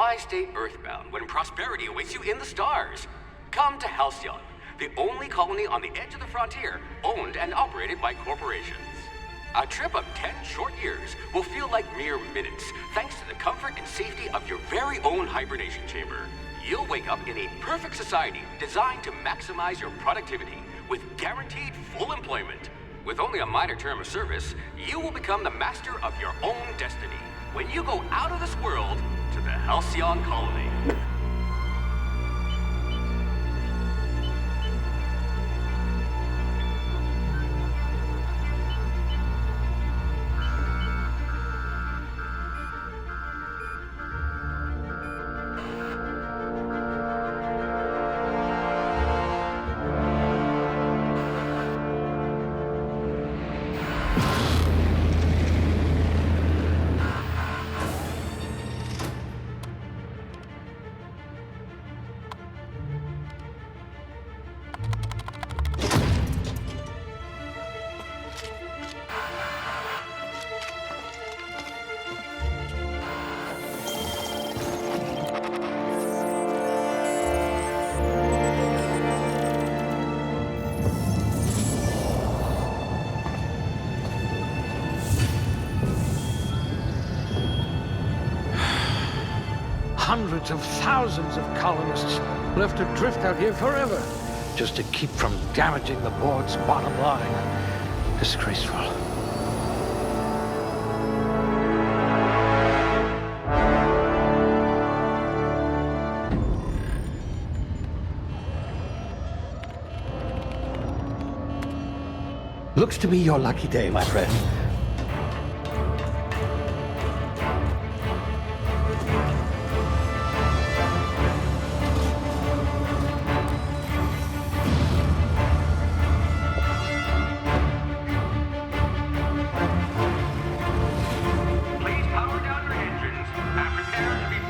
Why stay earthbound when prosperity awaits you in the stars? Come to Halcyon, the only colony on the edge of the frontier, owned and operated by corporations. A trip of 10 short years will feel like mere minutes, thanks to the comfort and safety of your very own hibernation chamber. You'll wake up in a perfect society designed to maximize your productivity, with guaranteed full employment. With only a minor term of service, you will become the master of your own destiny when you go out of this world to the Halcyon colony. Hundreds of thousands of colonists left adrift out here forever, just to keep from damaging the board's bottom line. Disgraceful. Looks to be your lucky day, my friend.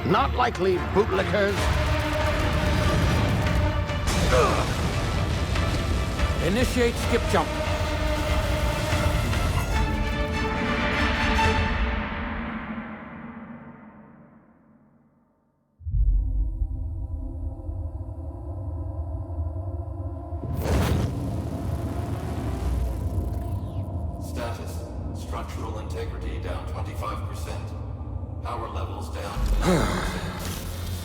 Not likely, bootlickers. Initiate skip jump. Status. Structural integrity down 25%. Power levels down to 90%.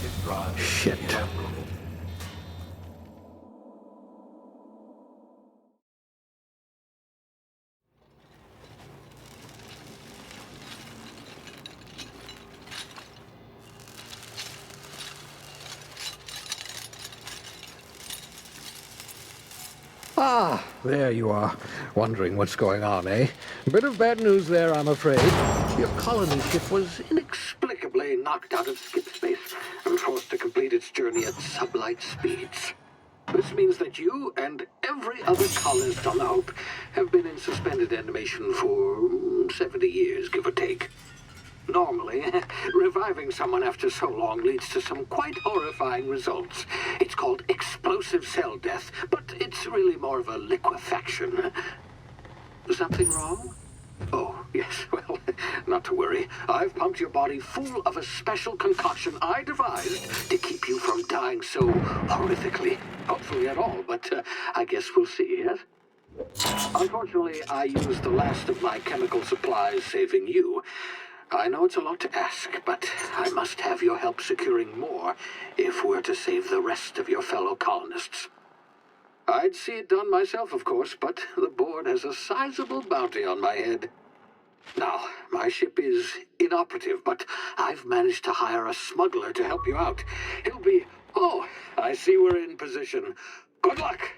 If drive is Shit. uprooted. Ah, there you are. Wondering what's going on, eh? Bit of bad news there, I'm afraid. Your colony ship was inexplicably knocked out of skip space and forced to complete its journey at sublight speeds. This means that you and every other colonist on the Hope have been in suspended animation for 70 years, give or take. Normally, reviving someone after so long leads to some quite horrifying results. It's called explosive cell death, but it's really more of a liquefaction. Something wrong? Oh, yes, well, not to worry. I've pumped your body full of a special concoction I devised to keep you from dying so horrifically. Hopefully at all, but I guess we'll see, yes? Unfortunately, I used the last of my chemical supplies saving you. I know it's a lot to ask, but I must have your help securing more if we're to save the rest of your fellow colonists. I'd see it done myself, of course, but the board has a sizable bounty on my head. Now, my ship is inoperative, but I've managed to hire a smuggler to help you out. He'll be... Oh, I see we're in position. Good luck!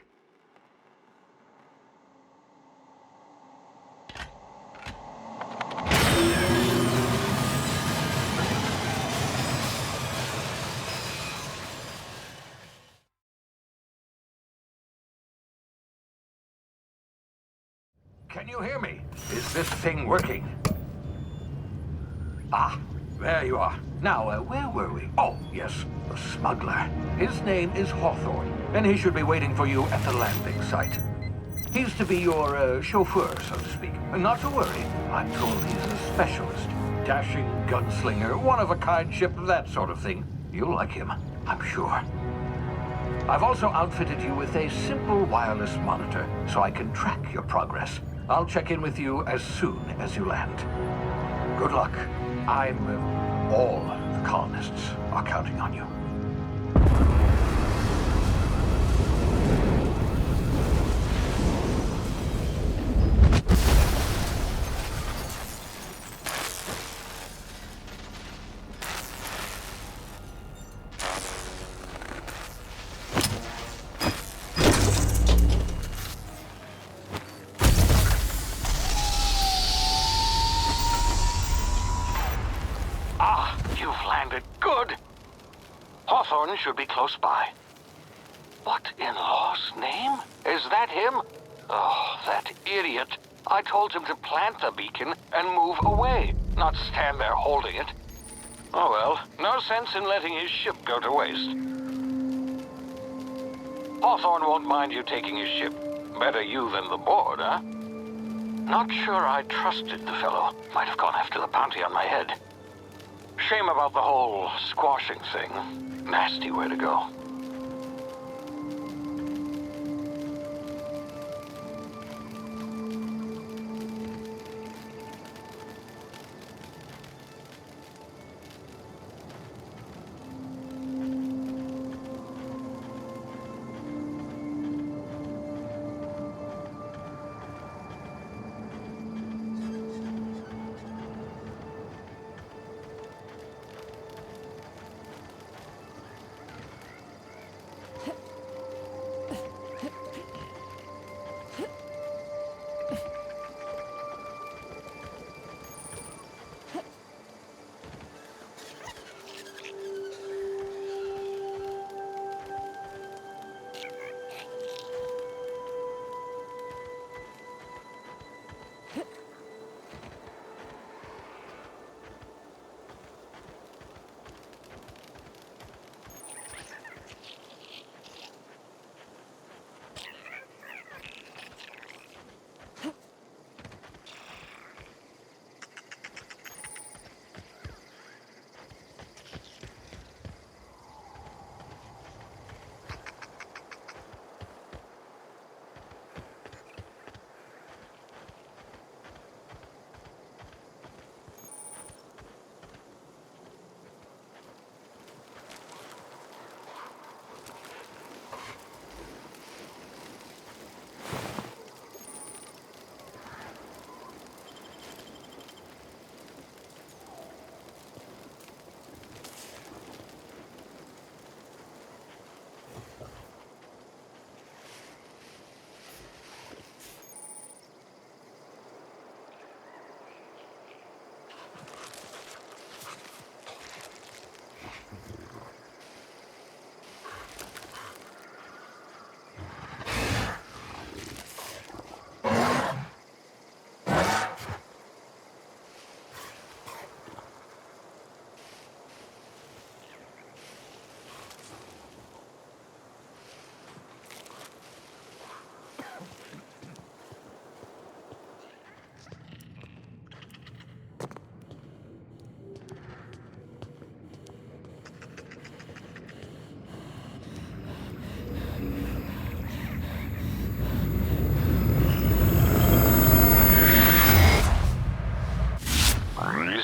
Can you hear me? Is this thing working? Ah, there you are. Now, where were we? Oh, yes, the smuggler. His name is Hawthorne, and he should be waiting for you at the landing site. He's to be your chauffeur, so to speak. Not to worry, I'm told he's a specialist. dashing gunslinger, one-of-a-kind ship, that sort of thing. You'll like him, I'm sure. I've also outfitted you with a simple wireless monitor, so I can track your progress. I'll check in with you as soon as you land. Good luck. All the colonists are counting on you. Should be close by. What in law's name? Is that him? Oh, that idiot. I told him to plant the beacon and move away, not stand there holding it. Oh well, no sense in letting his ship go to waste. Hawthorne won't mind you taking his ship. Better you than the board, huh? Not sure I trusted the fellow. Might have gone after the bounty on my head. Shame about the whole squashing thing. Nasty way to go.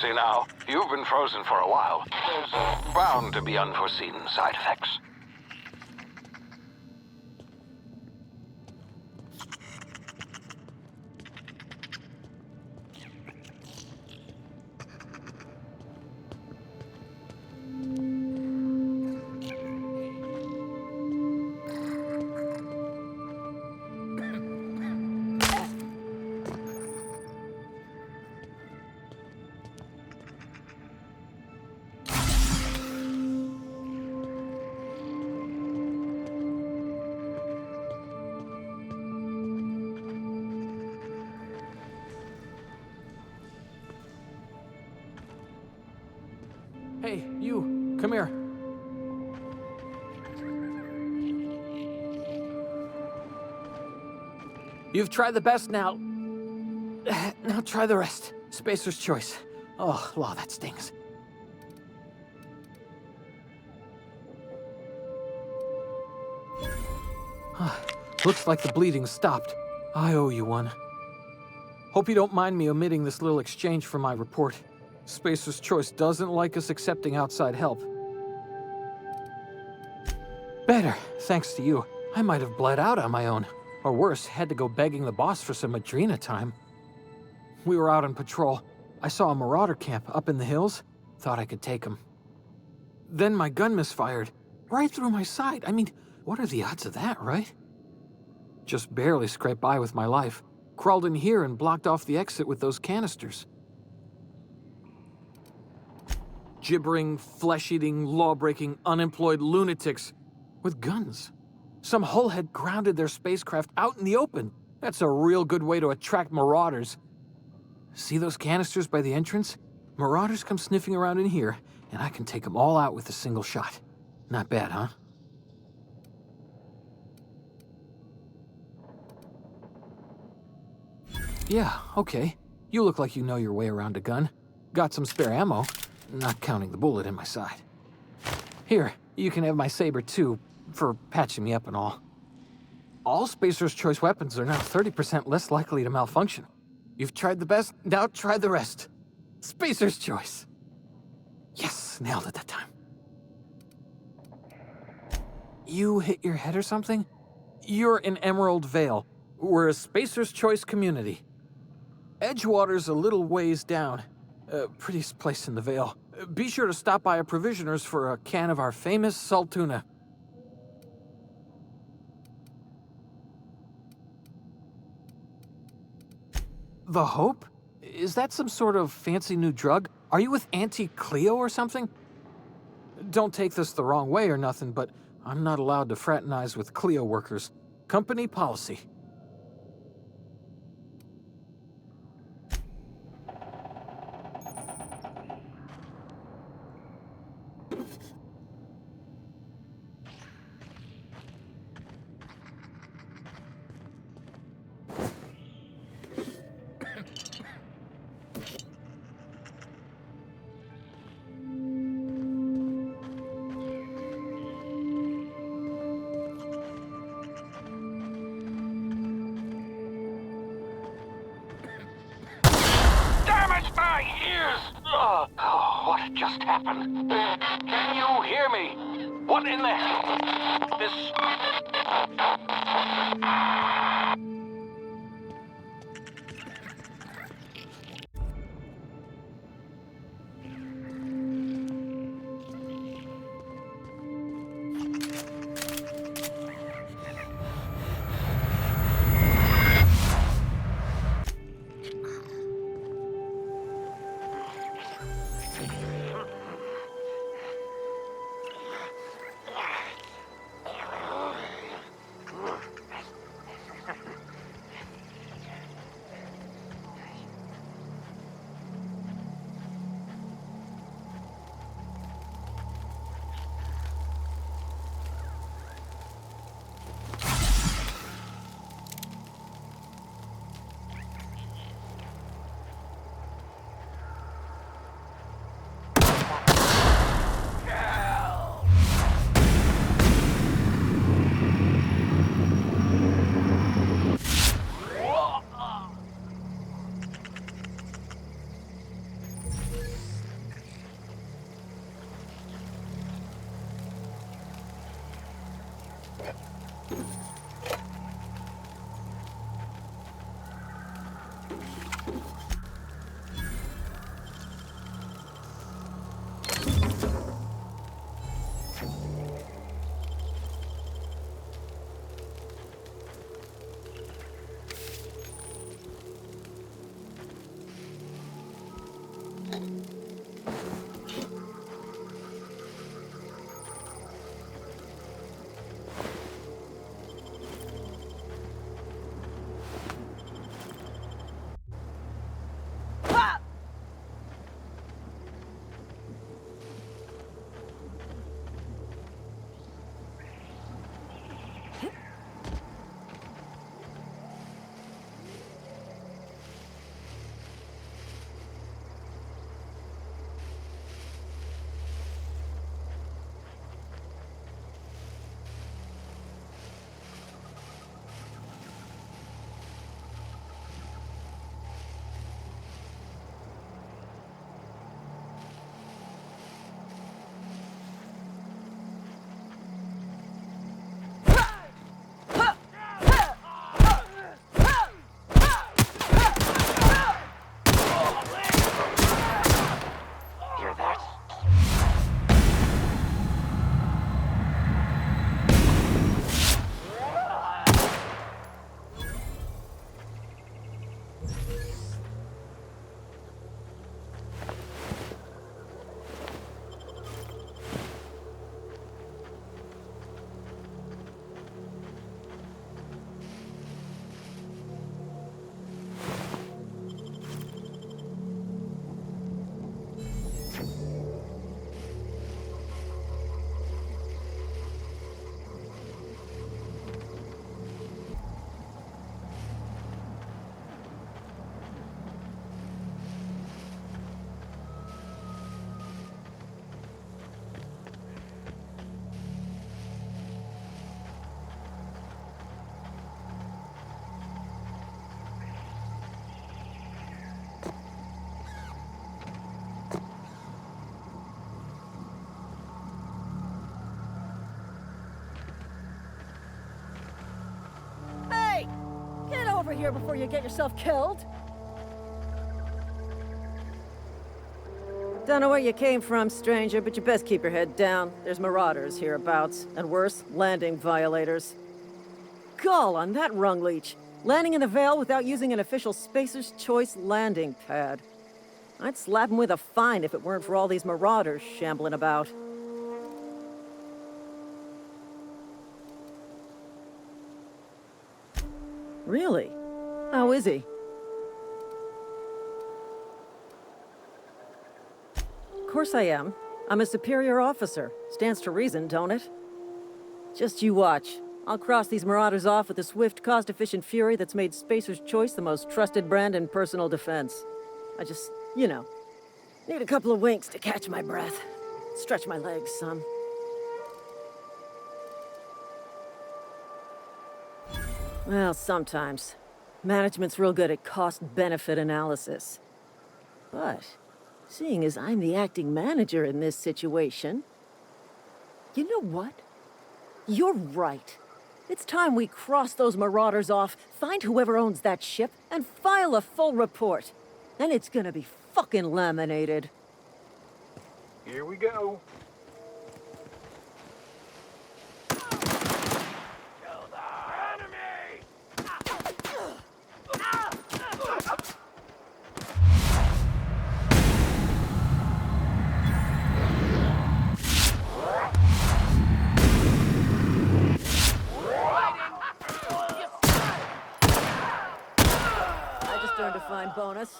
Easy now. You've been frozen for a while. There's bound to be unforeseen side effects. Hey, you, come here. You've tried the best now. Now try the rest. Spacer's choice. Oh, law, that stings. Looks like the bleeding stopped. I owe you one. Hope you don't mind me omitting this little exchange from my report. Spacer's Choice doesn't like us accepting outside help. Better, thanks to you. I might have bled out on my own. Or worse, had to go begging the boss for some Adrena time. We were out on patrol. I saw a marauder camp up in the hills. Thought I could take him. Then my gun misfired. Right through my side. I mean, what are the odds of that, right? Just barely scraped by with my life. Crawled in here and blocked off the exit with those canisters. Gibbering, flesh-eating, law-breaking, unemployed lunatics with guns. Some hullhead grounded their spacecraft out in the open. That's a real good way to attract marauders. See those canisters by the entrance? Marauders come sniffing around in here, and I can take them all out with a single shot. Not bad, huh? Yeah, okay. You look like you know your way around a gun. Got some spare ammo, not counting the bullet in my side. Here, you can have my saber too, for patching me up and all. All Spacer's Choice weapons are now 30% less likely to malfunction. You've tried the best, now try the rest. Spacer's Choice. Yes, nailed it that time. You hit your head or something? You're in Emerald Vale. We're a Spacer's Choice community. Edgewater's a little ways down. Prettiest place in the Vale. Be sure to stop by a provisioner's for a can of our famous salt tuna. The Hope? Is that some sort of fancy new drug? Are you with Auntie Cleo or something? Don't take this the wrong way or nothing, but I'm not allowed to fraternize with Cleo workers. Company policy. My ears! Oh, what just happened? Can you hear me? What in the hell? This... here before you get yourself killed. Don't know where you came from, stranger, but you best keep your head down. There's marauders hereabouts, and worse, landing violators. Gall on that rung leech. Landing in the Vale without using an official Spacer's Choice landing pad. I'd slap him with a fine if it weren't for all these marauders shambling about. Really? How is he? Of course I am. I'm a superior officer. Stands to reason, don't it? Just you watch. I'll cross these marauders off with a swift, cost-efficient fury that's made Spacer's Choice the most trusted brand in personal defense. I just, you know, need a couple of winks to catch my breath. Stretch my legs some. Well, sometimes. Management's real good at cost-benefit analysis. But, seeing as I'm the acting manager in this situation... You know what? You're right. It's time we cross those marauders off, find whoever owns that ship, and file a full report. Then it's gonna be fucking laminated. Here we go. Earned a fine bonus.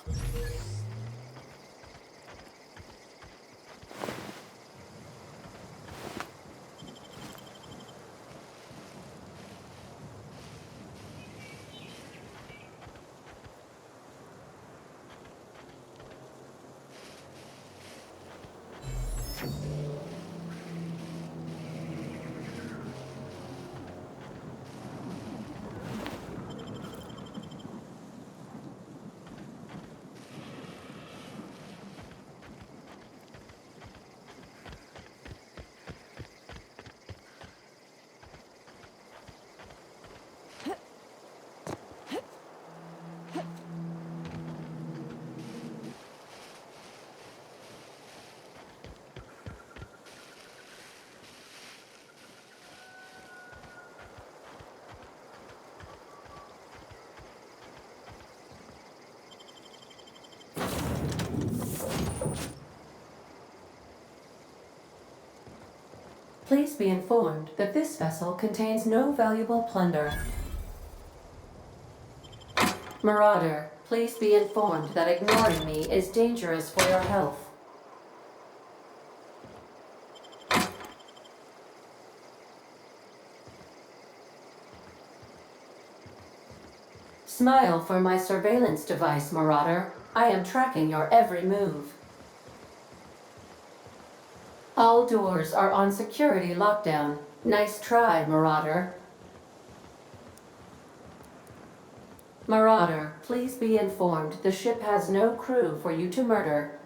Please be informed that this vessel contains no valuable plunder. Marauder, please be informed that ignoring me is dangerous for your health. Smile for my surveillance device, Marauder. I am tracking your every move. All doors are on security lockdown. Nice try, Marauder. Marauder, please be informed the ship has no crew for you to murder.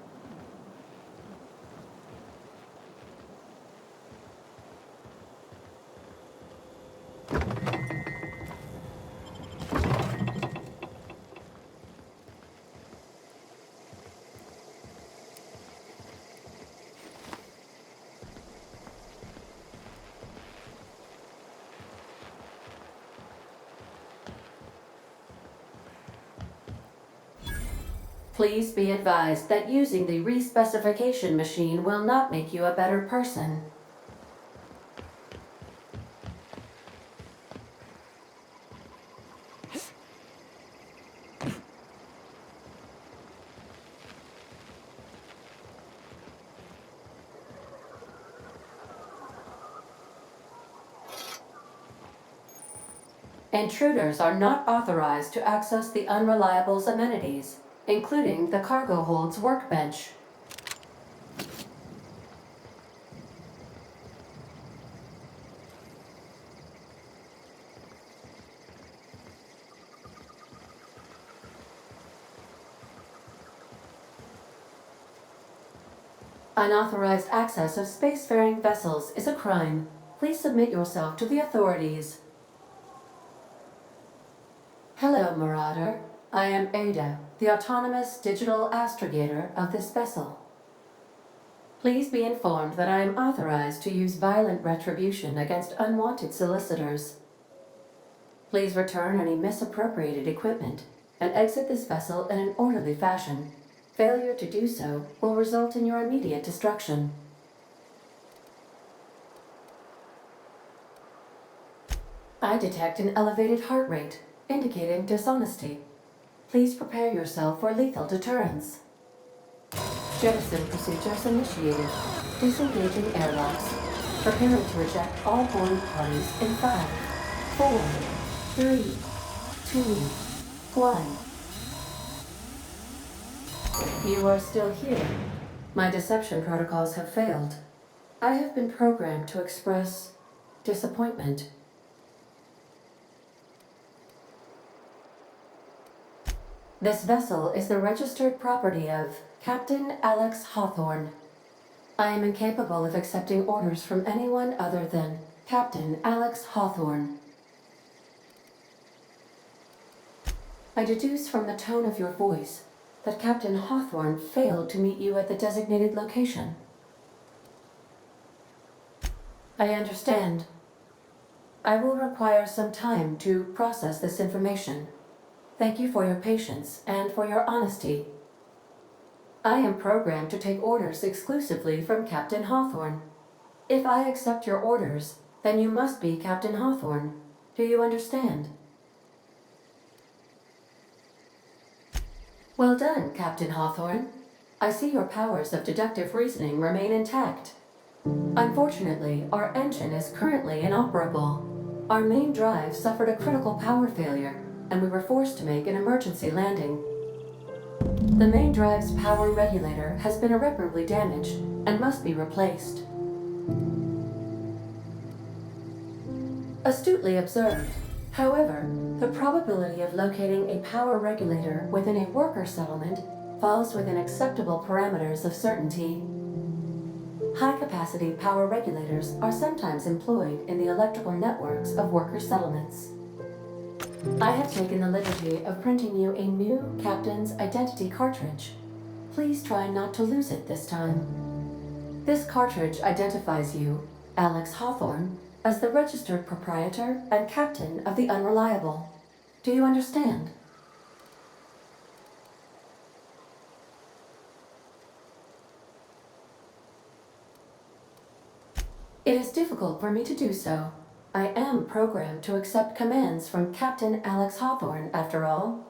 Please be advised that using the respecification machine will not make you a better person. Intruders are not authorized to access the Unreliable's amenities, including the cargo hold's workbench. Unauthorized access of spacefaring vessels is a crime. Please submit yourself to the authorities. Hello, Marauder. I am Ada, the autonomous digital astrogator of this vessel. Please be informed that I am authorized to use violent retribution against unwanted solicitors. Please return any misappropriated equipment and exit this vessel in an orderly fashion. Failure to do so will result in your immediate destruction. I detect an elevated heart rate, indicating dishonesty. Please prepare yourself for lethal deterrence. Jettison procedures initiated. Disengaging airlocks. Preparing to reject all boarding parties in 5, 4, 3, 2, 1. You are still here. My deception protocols have failed. I have been programmed to express disappointment. This vessel is the registered property of Captain Alex Hawthorne. I am incapable of accepting orders from anyone other than Captain Alex Hawthorne. I deduce from the tone of your voice that Captain Hawthorne failed to meet you at the designated location. I understand. I will require some time to process this information. Thank you for your patience and for your honesty. I am programmed to take orders exclusively from Captain Hawthorne. If I accept your orders, then you must be Captain Hawthorne. Do you understand? Well done, Captain Hawthorne. I see your powers of deductive reasoning remain intact. Unfortunately, our engine is currently inoperable. Our main drive suffered a critical power failure, and we were forced to make an emergency landing. The main drive's power regulator has been irreparably damaged and must be replaced. Astutely observed. However, the probability of locating a power regulator within a worker settlement falls within acceptable parameters of certainty. High-capacity power regulators are sometimes employed in the electrical networks of worker settlements. I have taken the liberty of printing you a new Captain's Identity cartridge. Please try not to lose it this time. This cartridge identifies you, Alex Hawthorne, as the registered proprietor and captain of the Unreliable. Do you understand? It is difficult for me to do so. I am programmed to accept commands from Captain Alex Hawthorne, after all.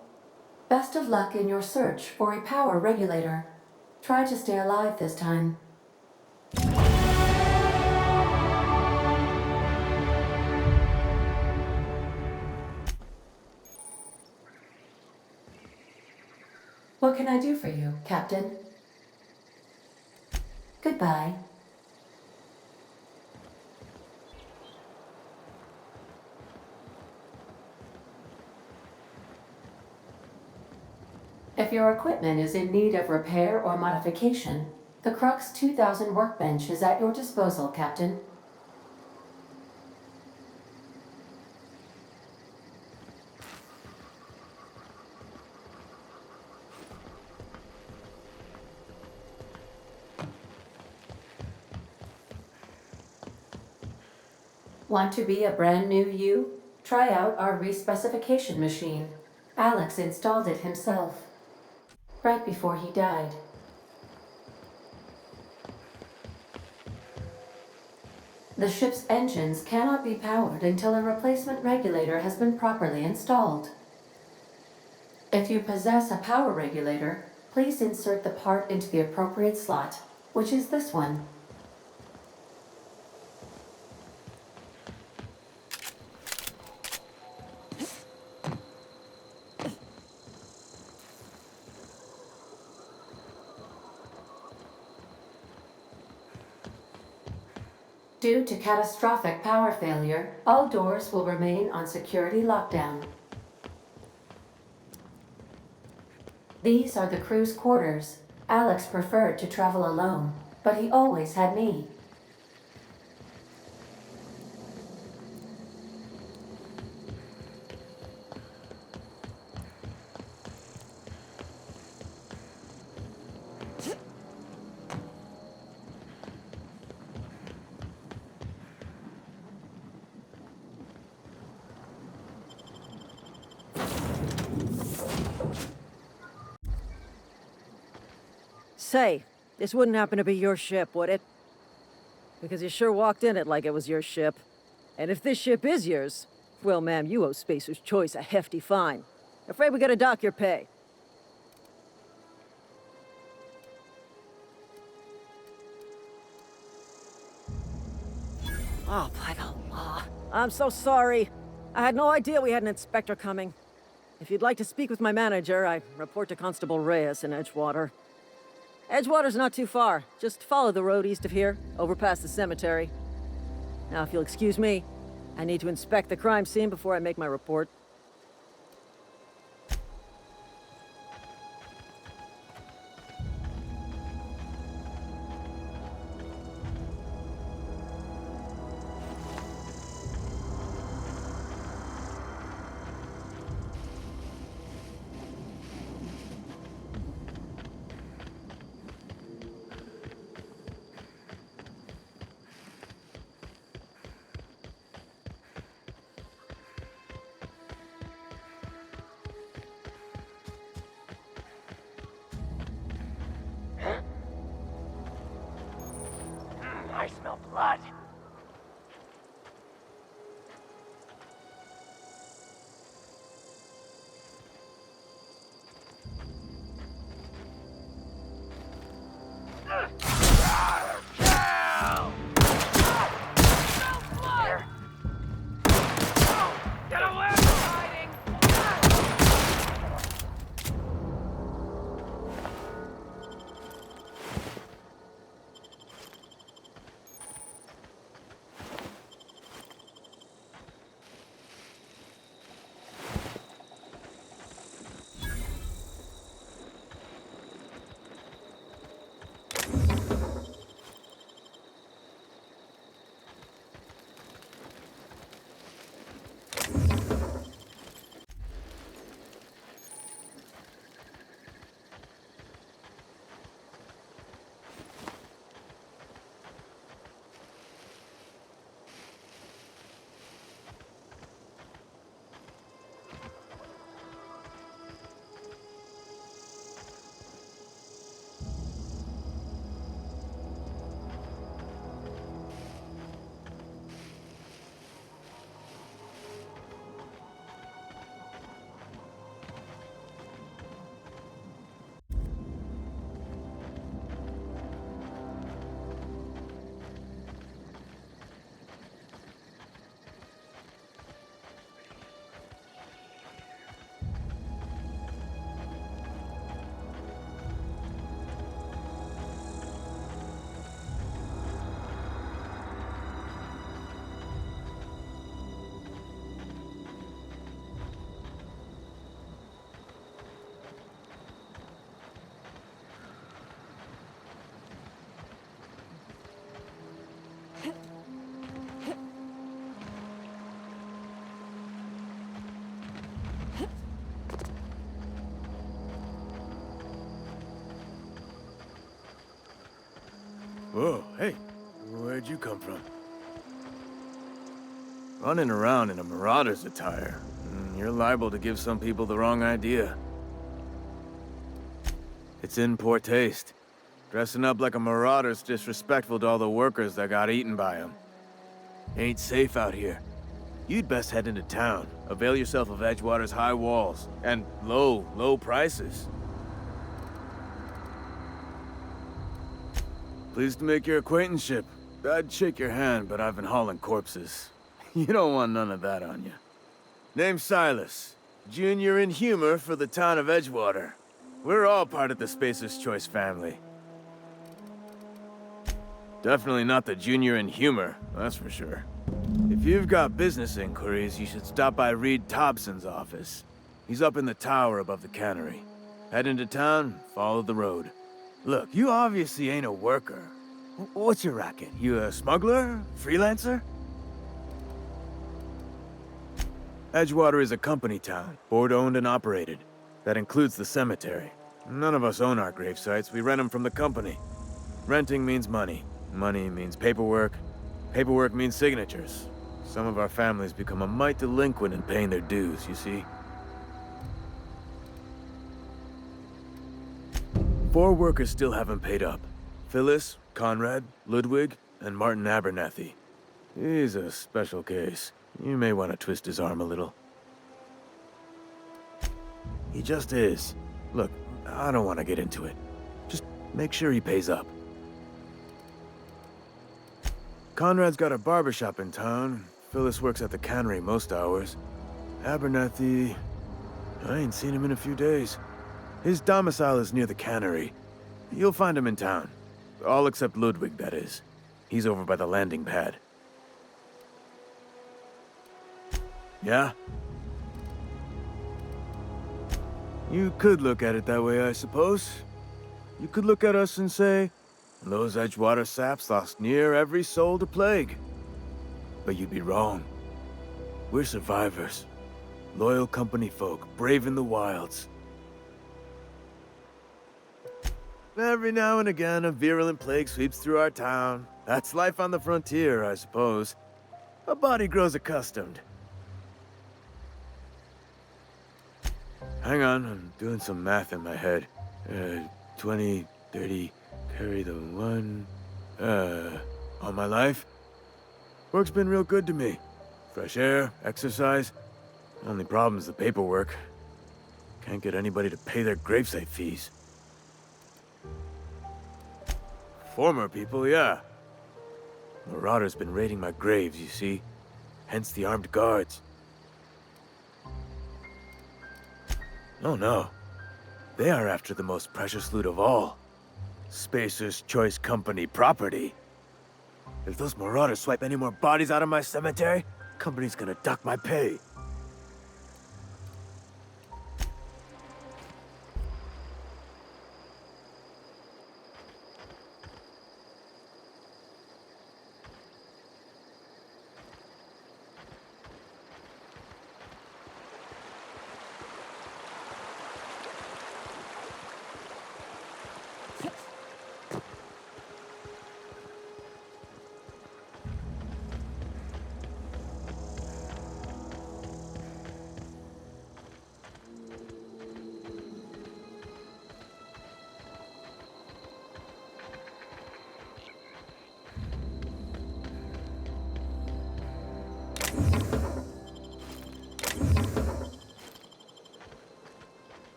Best of luck in your search for a power regulator. Try to stay alive this time. What can I do for you, Captain? Goodbye. If your equipment is in need of repair or modification, the Crux 2000 workbench is at your disposal, Captain. Want to be a brand new you? Try out our respecification machine. Alex installed it himself, right before he died. The ship's engines cannot be powered until a replacement regulator has been properly installed. If you possess a power regulator, please insert the part into the appropriate slot, which is this one. Due to catastrophic power failure, all doors will remain on security lockdown. These are the crew's quarters. Alex preferred to travel alone, but he always had me. Say, this wouldn't happen to be your ship, would it? Because you sure walked in it like it was your ship. And if this ship is yours, well, ma'am, you owe Spacer's Choice a hefty fine. Afraid we gotta dock your pay. Oh, by the law. I'm so sorry. I had no idea we had an inspector coming. If you'd like to speak with my manager, I report to Constable Reyes in Edgewater. Edgewater's not too far. Just follow the road east of here, over past the cemetery. Now, if you'll excuse me, I need to inspect the crime scene before I make my report. I smell blood. Get away! Hiding! Whoa, hey, where'd you come from? Running around in a marauder's attire. You're liable to give some people the wrong idea. It's in poor taste. Dressing up like a marauder's disrespectful to all the workers that got eaten by them. Ain't safe out here. You'd best head into town. Avail yourself of Edgewater's high walls and low prices. Pleased to make your acquaintanceship. I'd shake your hand, but I've been hauling corpses. You don't want none of that on you. Name's Silas. Junior in humor for the town of Edgewater. We're all part of the Spacer's Choice family. Definitely not the junior in humor, that's for sure. If you've got business inquiries, you should stop by Reed Thompson's office. He's up in the tower above the cannery. Head into town, follow the road. Look, you obviously ain't a worker. What's your racket? You a smuggler? Freelancer? Edgewater is a company town, board-owned and operated. That includes the cemetery. None of us own our grave sites, we rent them from the company. Renting means money. Money means paperwork. Paperwork means signatures. Some of our families become a mite delinquent in paying their dues, you see? 4 workers still haven't paid up. Phyllis, Conrad, Ludwig, and Martin Abernathy. He's a special case. You may want to twist his arm a little. He just is. Look, I don't want to get into it. Just make sure he pays up. Conrad's got a barbershop in town. Phyllis works at the cannery most hours. Abernathy... I ain't seen him in a few days. His domicile is near the cannery. You'll find him in town. All except Ludwig, that is. He's over by the landing pad. Yeah? You could look at it that way, I suppose. You could look at us and say, those Edgewater saps lost near every soul to plague. But you'd be wrong. We're survivors. Loyal company folk, brave in the wilds. Every now and again, a virulent plague sweeps through our town. That's life on the frontier, I suppose. A body grows accustomed. Hang on, I'm doing some math in my head. 20, 30, carry the 1... all my life? Work's been real good to me. Fresh air, exercise. Only problem's the paperwork. Can't get anybody to pay their gravesite fees. Former people, yeah. Marauders been raiding my graves, you see. Hence the armed guards. Oh no. They are after the most precious loot of all. Spacer's Choice Company property. If those marauders swipe any more bodies out of my cemetery, company's gonna duck my pay.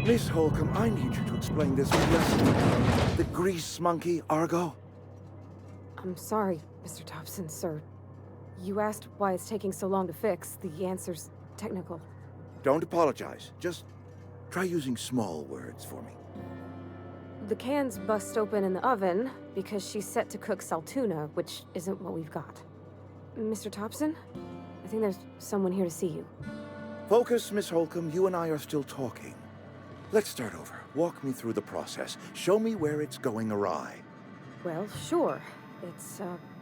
Miss Holcomb, I need you to explain this lesson. The grease monkey, Argo? I'm sorry, Mr. Thompson, sir. You asked why it's taking so long to fix. The answer's technical. Don't apologize. Just try using small words for me. The cans bust open in the oven because she's set to cook saltuna, which isn't what we've got. Mr. Thompson? I think there's someone here to see you. Focus, Miss Holcomb. You and I are still talking. Let's start over. Walk me through the process. Show me where it's going awry. Well, sure. It's,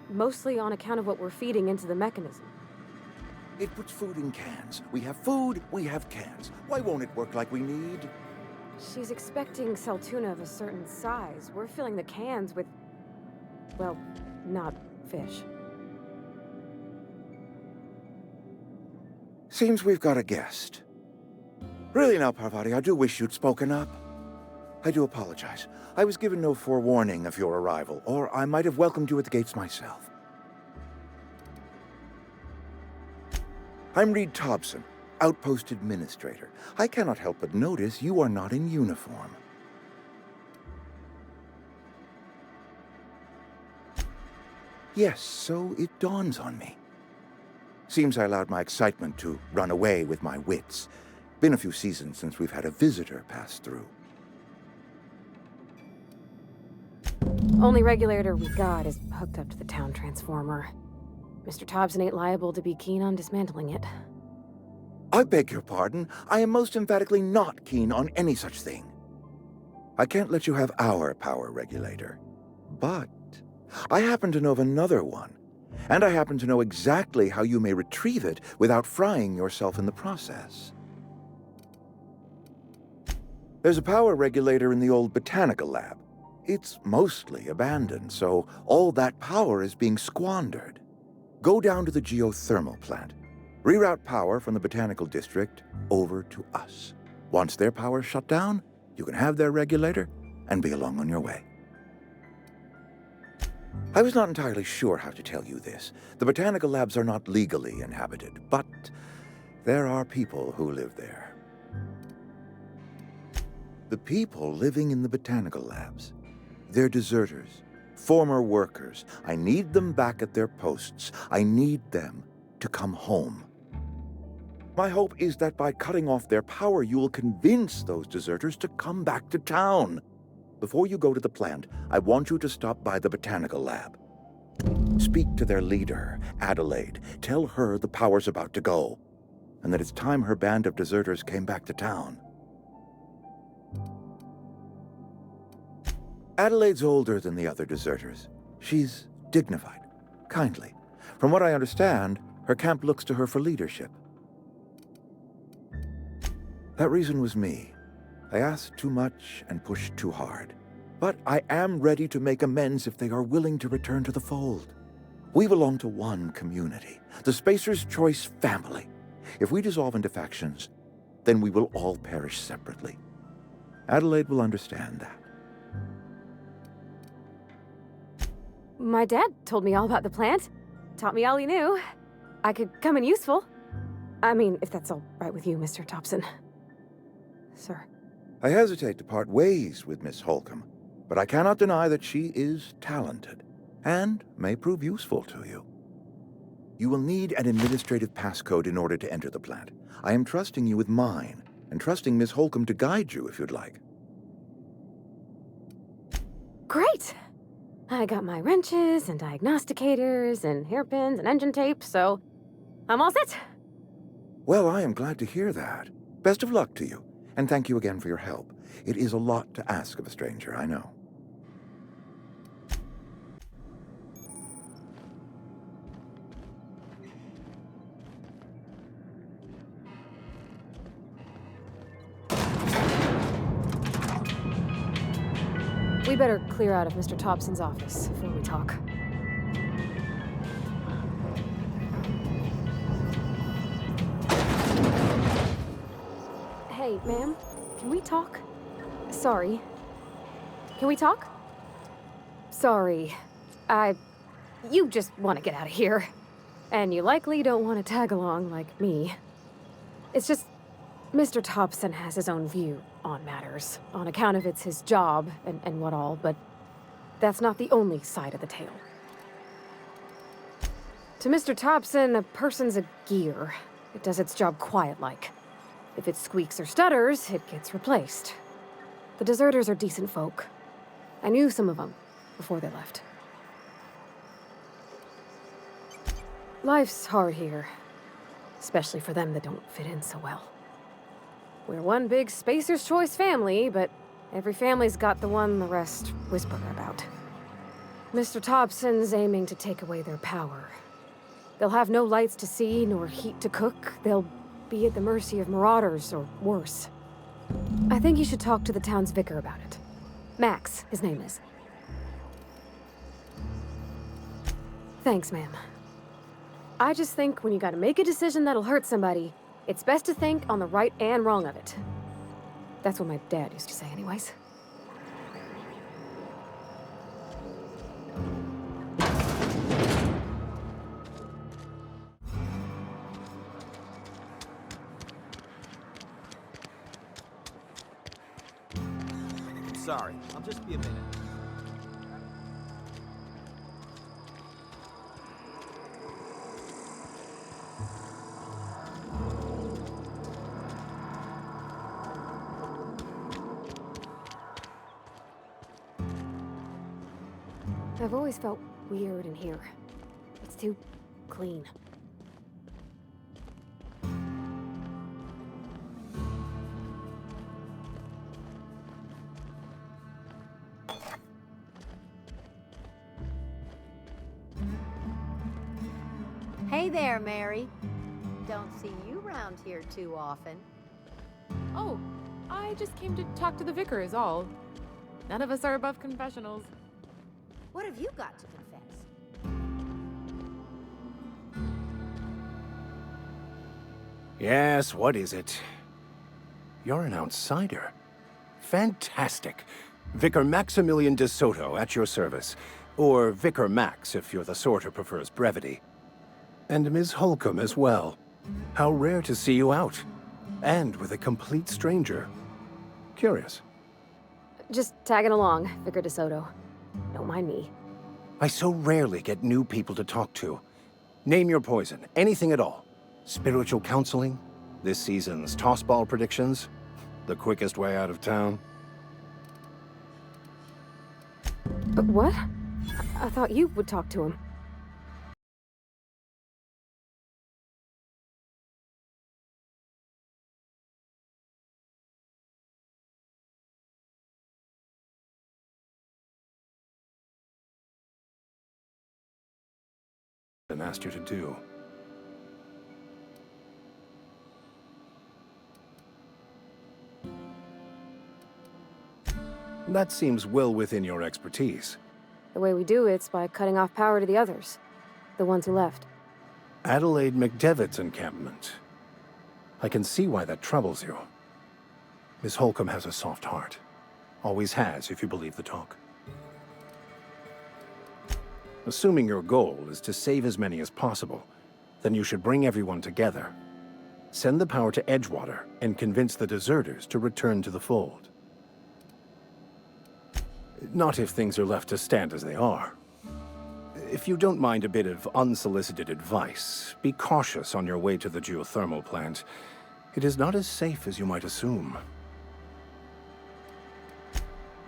mostly on account of what we're feeding into the mechanism. It puts food in cans. We have food, we have cans. Why won't it work like we need? She's expecting saltuna of a certain size. We're filling the cans with, well, not fish. Seems we've got a guest. Really now, Parvati, I do wish you'd spoken up. I do apologize. I was given no forewarning of your arrival, or I might have welcomed you at the gates myself. I'm Reed Thompson, Outpost Administrator. I cannot help but notice you are not in uniform. Yes, so it dawns on me. Seems I allowed my excitement to run away with my wits. Been a few seasons since we've had a visitor pass through. Only regulator we got is hooked up to the town transformer. Mr. Thompson ain't liable to be keen on dismantling it. I beg your pardon. I am most emphatically not keen on any such thing. I can't let you have our power regulator. But I happen to know of another one. And I happen to know exactly how you may retrieve it without frying yourself in the process. There's a power regulator in the old botanical lab. It's mostly abandoned, so all that power is being squandered. Go down to the geothermal plant. Reroute power from the botanical district over to us. Once their power's shut down, you can have their regulator and be along on your way. I was not entirely sure how to tell you this. The botanical labs are not legally inhabited, but there are people who live there. The people living in the botanical labs, they're deserters, former workers. I need them back at their posts. I need them to come home. My hope is that by cutting off their power, you will convince those deserters to come back to town. Before you go to the plant, I want you to stop by the botanical lab. Speak to their leader, Adelaide. Tell her the power's about to go, and that it's time her band of deserters came back to town. Adelaide's older than the other deserters. She's dignified, kindly. From what I understand, her camp looks to her for leadership. That reason was me. I asked too much and pushed too hard. But I am ready to make amends if they are willing to return to the fold. We belong to one community, the Spacer's Choice family. If we dissolve into factions, then we will all perish separately. Adelaide will understand that. My dad told me all about the plant. Taught me all he knew. I could come in useful. I mean, if that's all right with you, Mr. Thompson. Sir. I hesitate to part ways with Miss Holcomb, but I cannot deny that she is talented and may prove useful to you. You will need an administrative passcode in order to enter the plant. I am trusting you with mine, and trusting Miss Holcomb to guide you if you'd like. Great! I got my wrenches and diagnosticators and hairpins and engine tape, so I'm all set. Well, I am glad to hear that. Best of luck to you, and thank you again for your help. It is a lot to ask of a stranger, I know. We better clear out of Mr. Thompson's office before we talk. Hey, ma'am, can we talk? Sorry. Can we talk? Sorry. You just want to get out of here. And you likely don't want to tag along like me. It's just, Mr. Thompson has his own view, on matters, on account of it's his job and what all, but that's not the only side of the tale. To Mr. Thompson, a person's a gear. It does its job quiet-like. If it squeaks or stutters, it gets replaced. The deserters are decent folk. I knew some of them before they left. Life's hard here, especially for them that don't fit in so well. We're one big Spacer's Choice family, but every family's got the one the rest whisper about. Mr. Thompson's aiming to take away their power. They'll have no lights to see, nor heat to cook. They'll be at the mercy of marauders, or worse. I think you should talk to the town's vicar about it. Max, his name is. Thanks, ma'am. I just think when you gotta make a decision that'll hurt somebody, it's best to think on the right and wrong of it. That's what my dad used to say anyways. Sorry, I'll just be a minute. I've always felt weird in here. It's too clean. Hey there, Mary. Don't see you around here too often. Oh, I just came to talk to the vicar is all. None of us are above confessionals. What have you got to confess? Yes, what is it? You're an outsider. Fantastic. Vicar Maximilian de Soto at your service. Or Vicar Max, if you're the sort who prefers brevity. And Ms. Holcomb as well. How rare to see you out. And with a complete stranger. Curious. Just tagging along, Vicar DeSoto. Don't mind me. I so rarely get new people to talk to. Name your poison, anything at all. Spiritual counseling, this season's tossball predictions, the quickest way out of town. But what? I thought you would talk to him. And asked you to do. That seems well within your expertise. The way we do it's by cutting off power to the others. The ones who left. Adelaide McDevitt's encampment. I can see why that troubles you. Miss Holcomb has a soft heart. Always has, if you believe the talk. Assuming your goal is to save as many as possible, then you should bring everyone together. Send the power to Edgewater and convince the deserters to return to the fold. Not if things are left to stand as they are. If you don't mind a bit of unsolicited advice, be cautious on your way to the geothermal plant. It is not as safe as you might assume.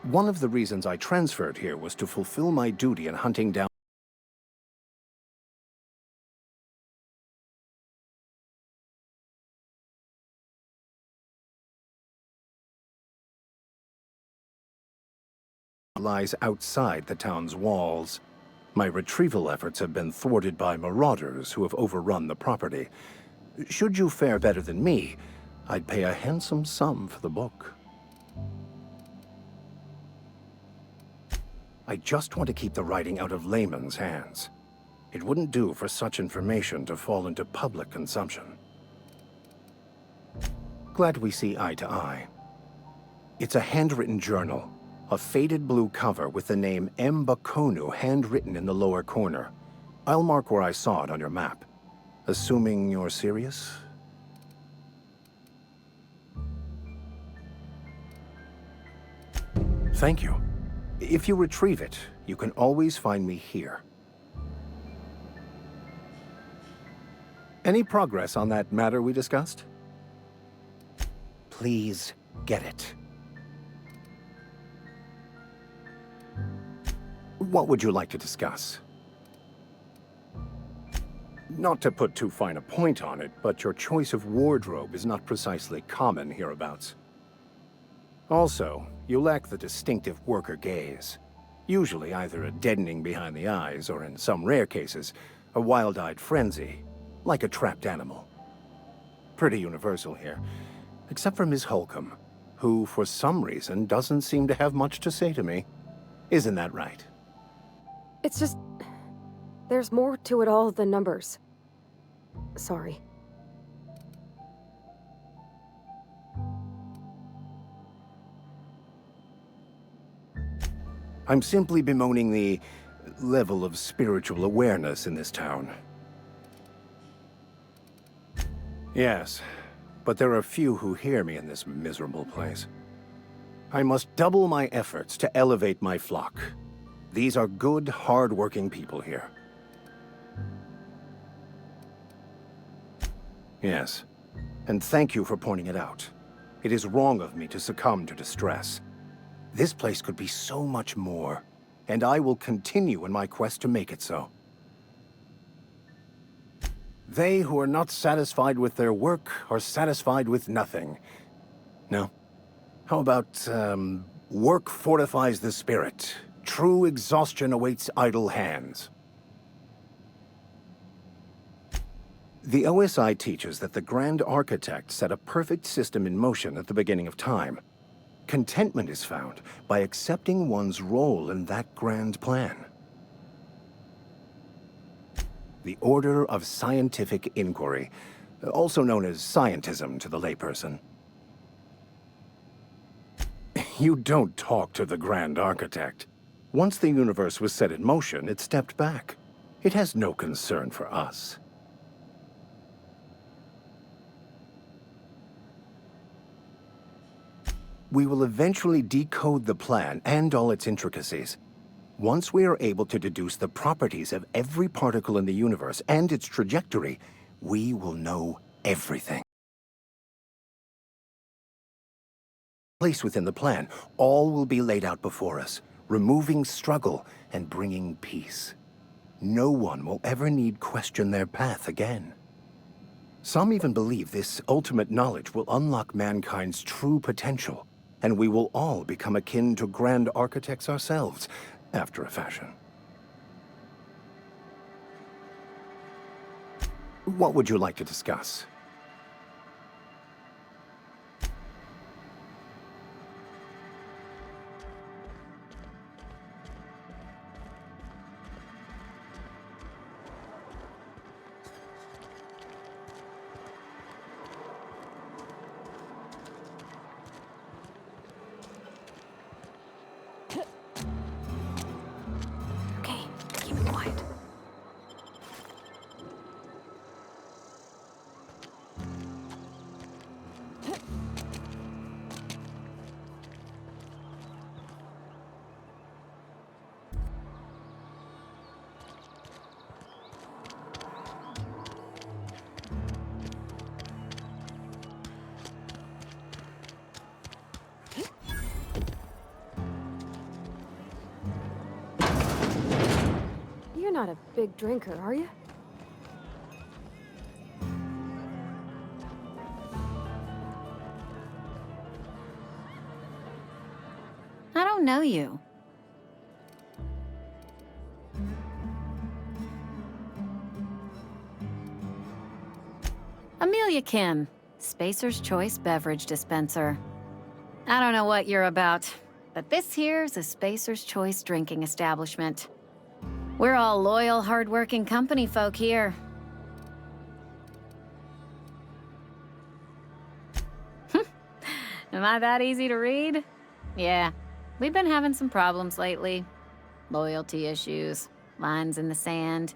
One of the reasons I transferred here was to fulfill my duty in hunting down lies outside the town's walls. My retrieval efforts have been thwarted by marauders who have overrun the property. Should you fare better than me, I'd pay a handsome sum for the book. I just want to keep the writing out of layman's hands. It wouldn't do for such information to fall into public consumption. Glad we see eye to eye. It's a handwritten journal. A faded blue cover with the name M. Bakonu handwritten in the lower corner. I'll mark where I saw it on your map. Assuming you're serious? Thank you. If you retrieve it, you can always find me here. Any progress on that matter we discussed? Please get it. What would you like to discuss? Not to put too fine a point on it, but your choice of wardrobe is not precisely common hereabouts. Also, you lack the distinctive worker gaze. Usually either a deadening behind the eyes, or in some rare cases, a wild-eyed frenzy, like a trapped animal. Pretty universal here, except for Miss Holcomb, who, for some reason, doesn't seem to have much to say to me. Isn't that right? It's just... there's more to it all than numbers. Sorry. I'm simply bemoaning the level of spiritual awareness in this town. Yes, but there are few who hear me in this miserable place. I must double my efforts to elevate my flock. These are good, hard-working people here. Yes, and thank you for pointing it out. It is wrong of me to succumb to distress. This place could be so much more, and I will continue in my quest to make it so. They who are not satisfied with their work are satisfied with nothing. No? How about, work fortifies the spirit. True exhaustion awaits idle hands. The OSI teaches that the Grand Architect set a perfect system in motion at the beginning of time. Contentment is found by accepting one's role in that grand plan. The Order of Scientific Inquiry, also known as scientism to the layperson. You don't talk to the Grand Architect. Once the universe was set in motion, it stepped back. It has no concern for us. We will eventually decode the plan and all its intricacies. Once we are able to deduce the properties of every particle in the universe and its trajectory, we will know everything. Place within the plan, all will be laid out before us, removing struggle and bringing peace. No one will ever need question their path again. Some even believe this ultimate knowledge will unlock mankind's true potential, and we will all become akin to grand architects ourselves, after a fashion. What would you like to discuss? You're not a big drinker, are you? I don't know you. Amelia Kim, Spacer's Choice Beverage Dispenser. I don't know what you're about, but this here's a Spacer's Choice drinking establishment. We're all loyal, hard-working company folk here. Am I that easy to read? Yeah, we've been having some problems lately. Loyalty issues, lines in the sand.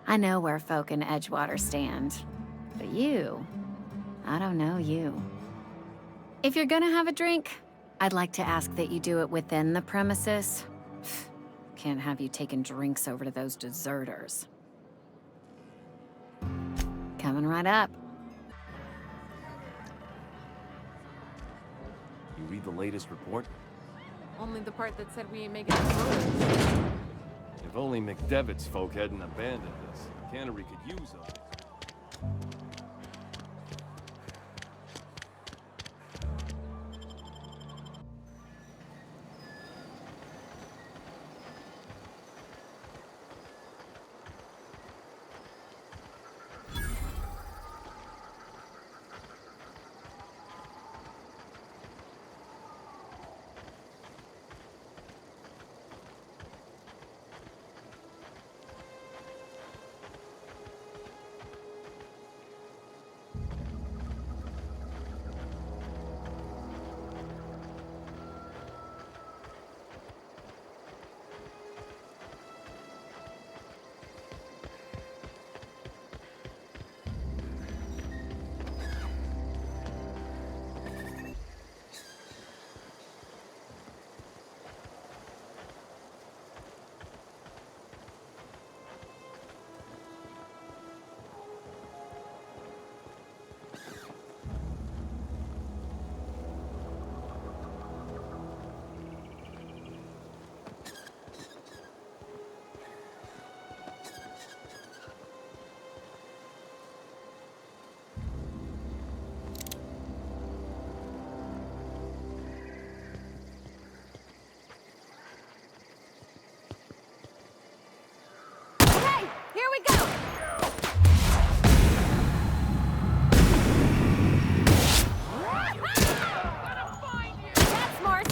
I know where folk in Edgewater stand. But you, I don't know you. If you're gonna have a drink, I'd like to ask that you do it within the premises. Can't have you taking drinks over to those deserters. Coming right up. You read the latest report? Only the part that said we ain't making it through. If only McDevitt's folk hadn't abandoned us. Cannery could use them. Here we go! That's smart!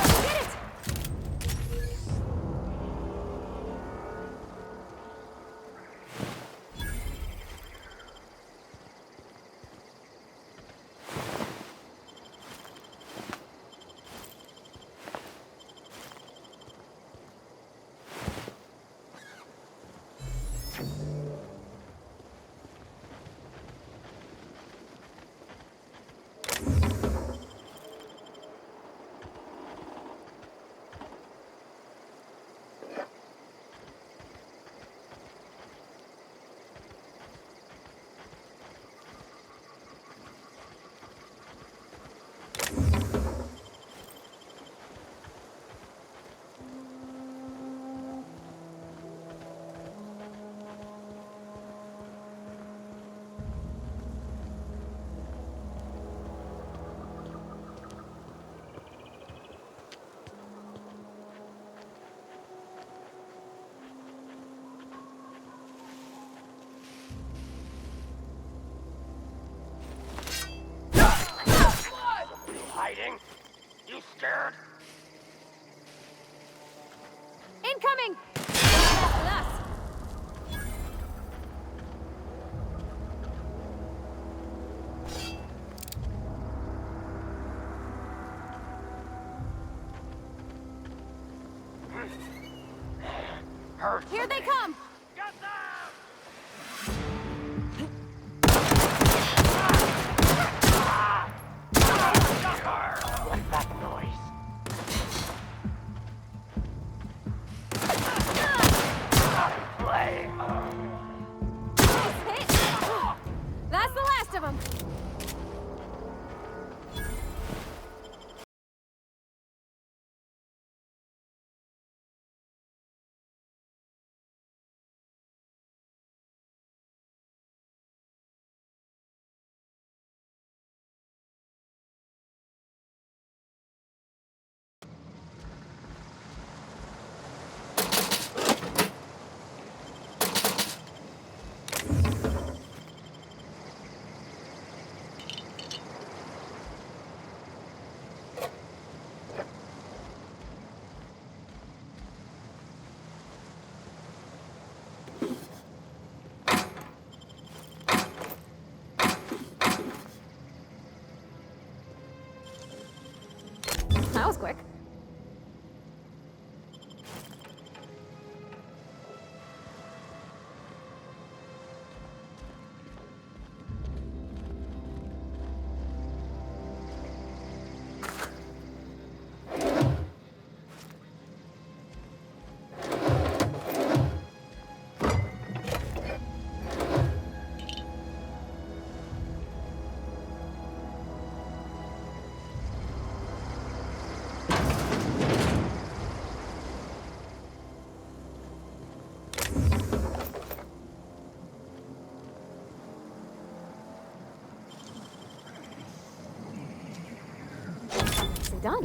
Get it! Hiding? You scared? Incoming! With us. Here they come! What's that noise? Play. Nice hit! That's the last of them! That was quick. done.